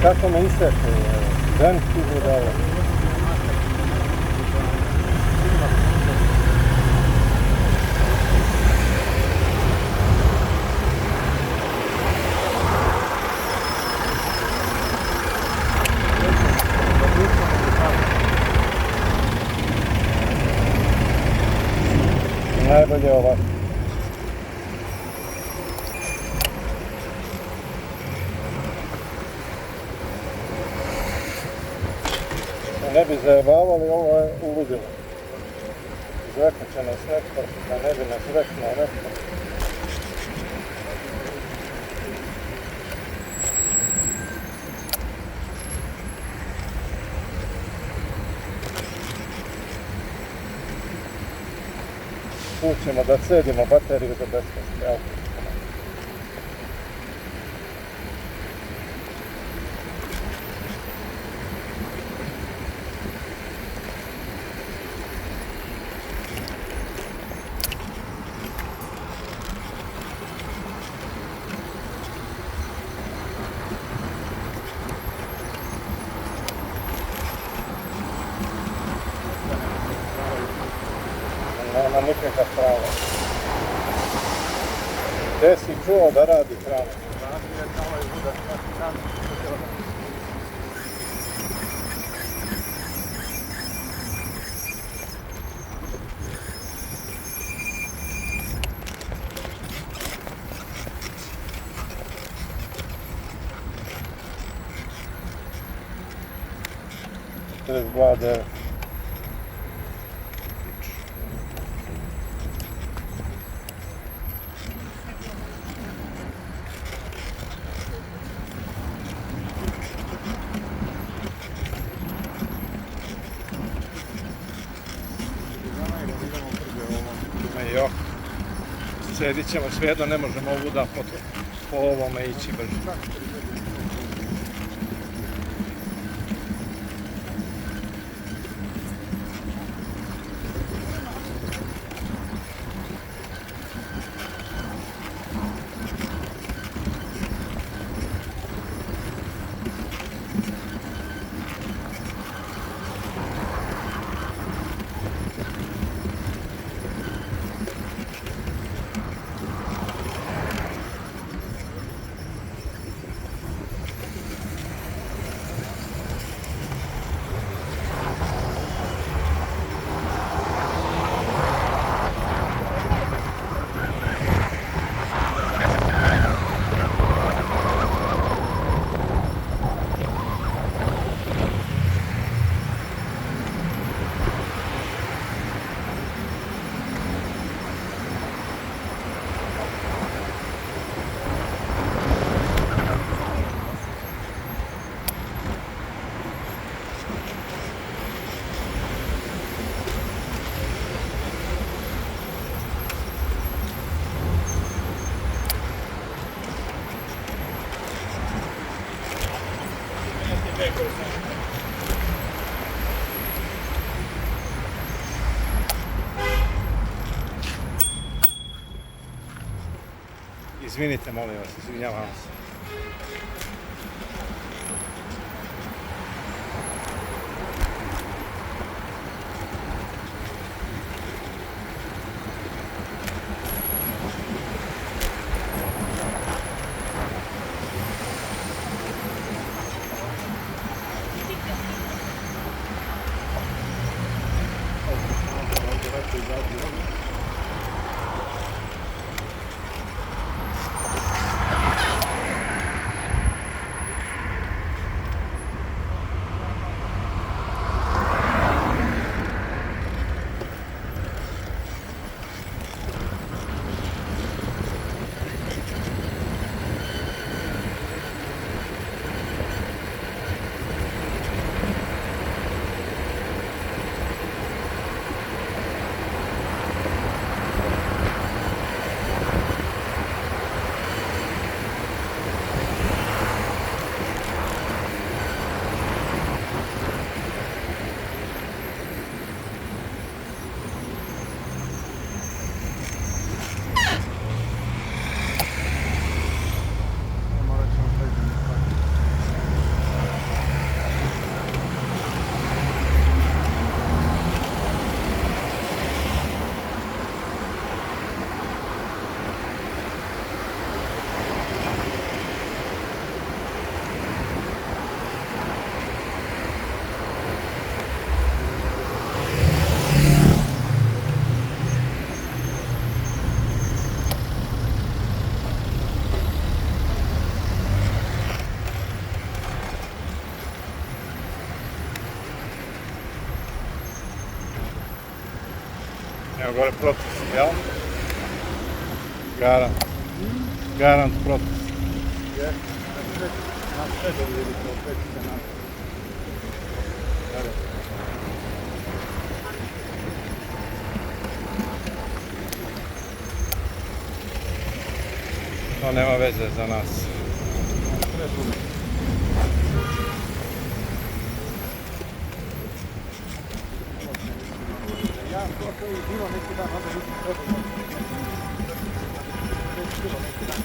Kako me iseče, ven izgleda ovo. Najbolje ovako. Ne bi zajebavali, ovo je uludilo. Zveknut će nas netko, da ne bi nas zveknuo netko. Tu ćemo da cedimo bateriju do beskosti, evo. Nema nikakva krava. Gdje si čuo da radi krava? Glade. Sjedit ćemo svejedno, ne možemo ovuda po ovome ići brže. Izvinite, molim vas, izvinjavam se. Evo gore protest, jel? Garant. Garant protest. Na sve da vidite, opet se nam. To nema veze za nas. Ja to je bilo neki dan, onda vidim trebalo. Bilo neki dan.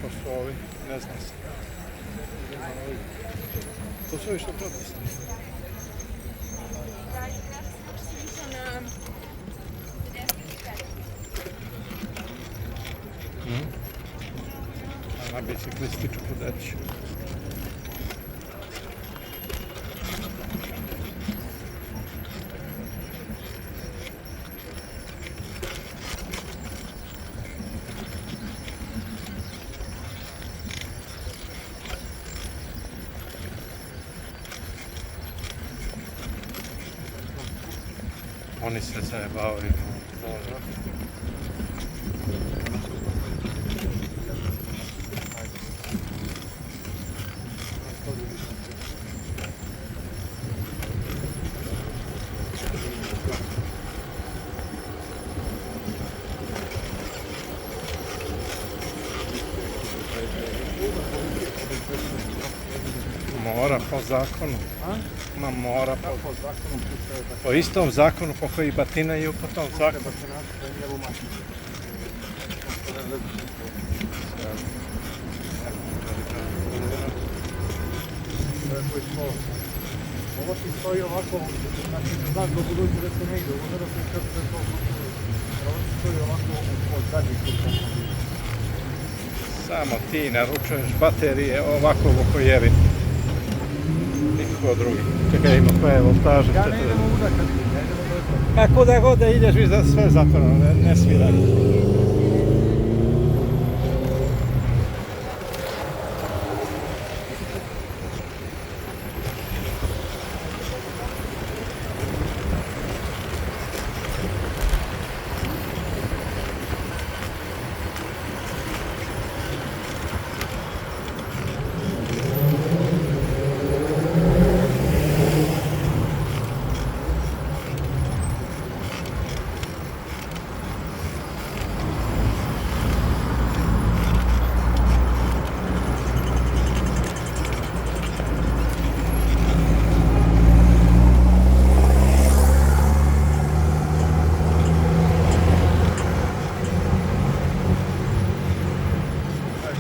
To su ovi, ne znam se. To su ovi što protesti. A na biciklističku deću. Oni se zajebavaju. Mora po zakonu. Ma mora po zakonu. Po istom zakonu po koji batinaju po tom zakonu. Ovo ti stoji ovako, znači da znaš do budući da se ne ide, ovo da se što se to ovo ti stoji ovako od zadnjih kuća. Samo ti naručuješ baterije ovako Vukojevi. Niko drugi. Čekaj, ima koje voltaže. Ja ne idemo uda kad idem, ja idemo dođe. Ma kuda god da ideš, vi za sve zatvoreno, ne sviraj.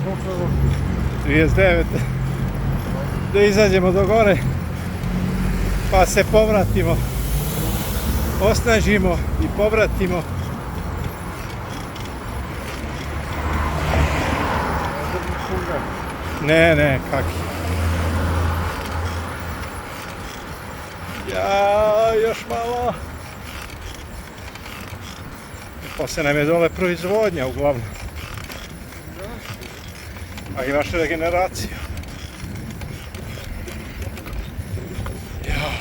Koliko je ovo? 39. Da izađemo do gore, pa se povratimo. Osnažimo i povratimo. Ne, kaki. Ja, još malo. Poslije nam je dole proizvodnja uglavnom. A imaš regeneraciju. Ja.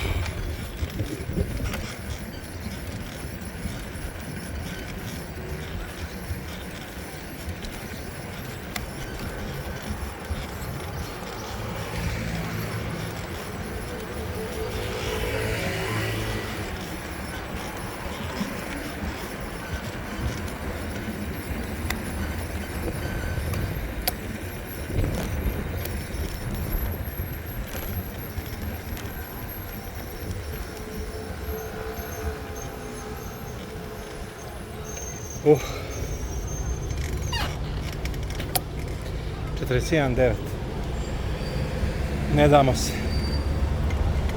41,9. Ne damo se.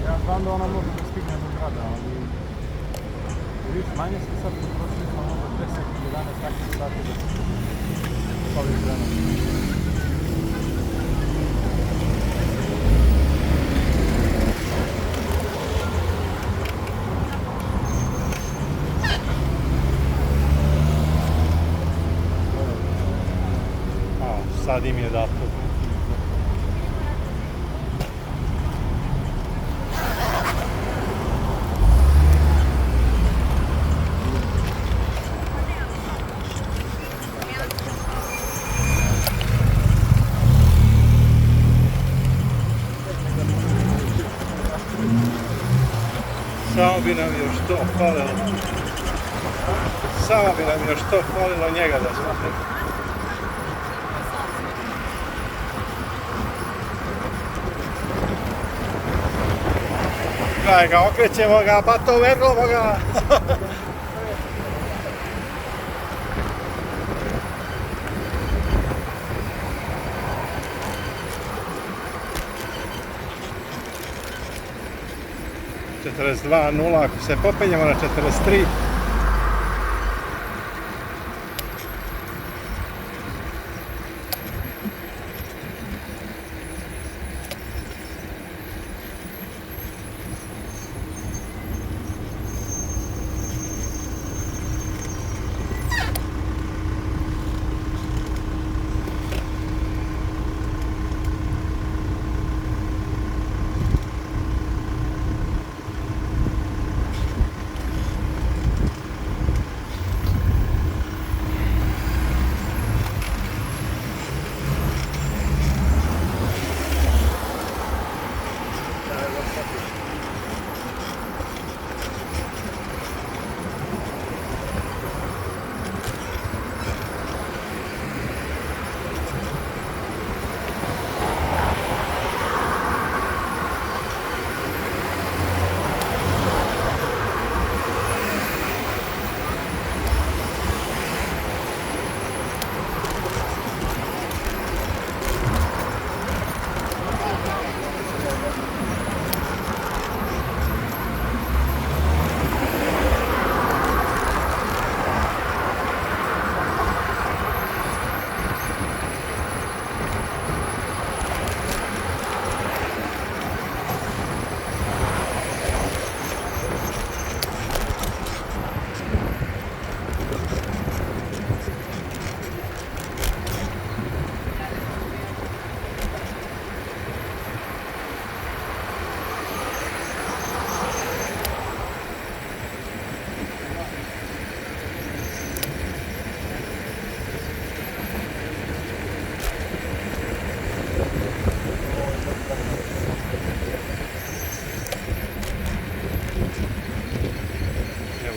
Ja znam da ona može da stigne do grada, ali... Viš, manje smo sad potrošili smo možda 10-11 takvih sati da se ovih vremena. Sad im je dato. Samo bi nam još to falilo. Samo bi nam još to falilo njega da smo. Gledaj ga, okrećemo ga, pa to vergomo ga! (42.0) ako se popenjemo na 43.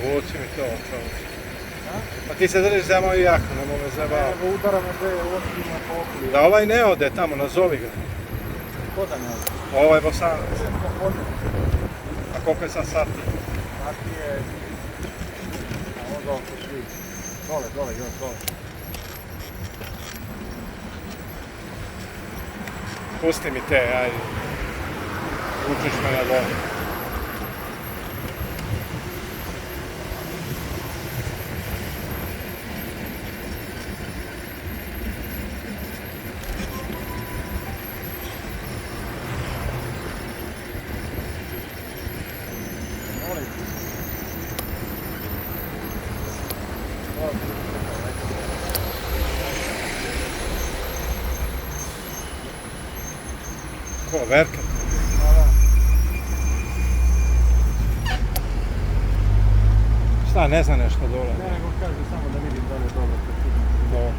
Vuci mi to, čovječ. Pa ti se držiš za moju jaku, ne mogu me zabavati. Evo udara me dve očima po okoli. Da ovaj ne ode tamo, nazovi ga. Ko da ne ode? Ovaj Bosanac. A koliko je sad sati? Sati je... A onda oko svi. Dole, još dole. Pusti mi te, ajde. Učiš me na dole. Ko, Verka? Da. Šta, ne zna nešto dole? Ne, nego kaže samo da vidim da li je dobro. Dobro.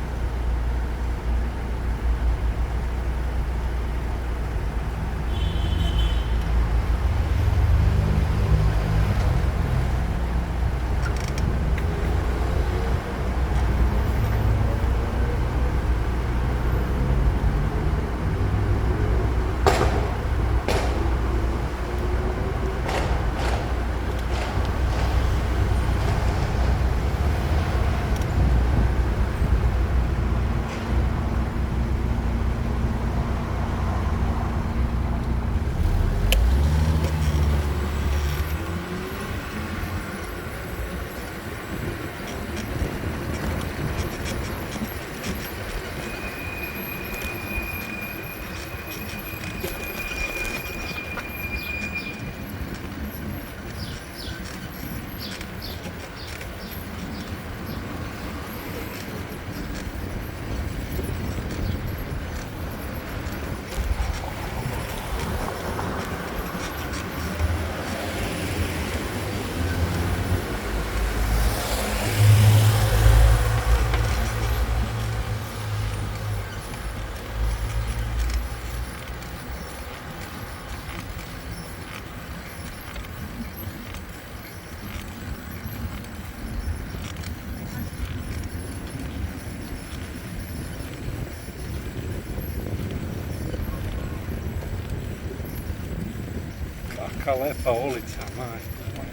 Jaka lepa ulica, majko moja.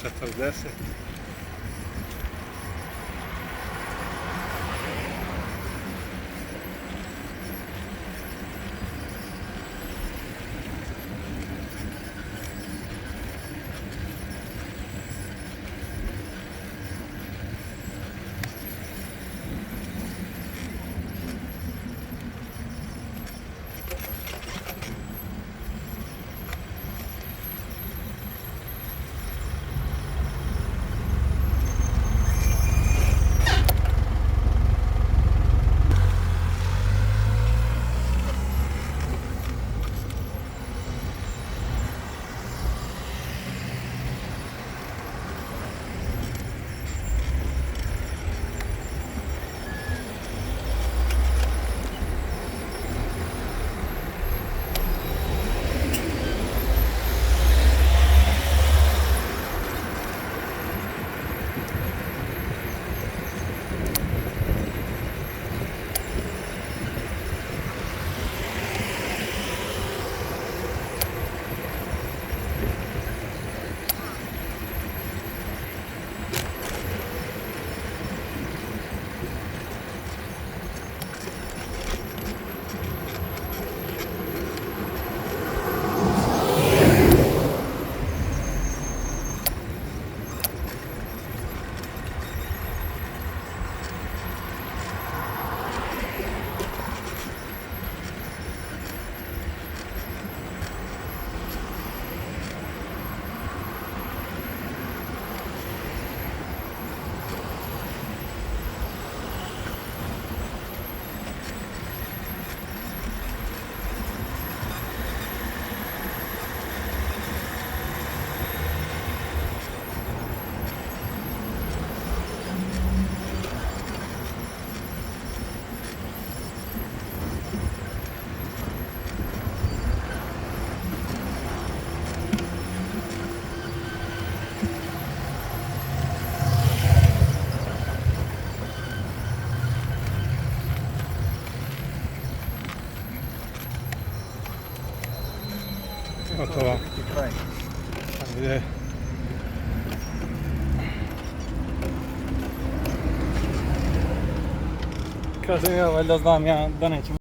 Četrdeset. Gotovo. Gdje? Kažem ja, valjda znam ja da nećemo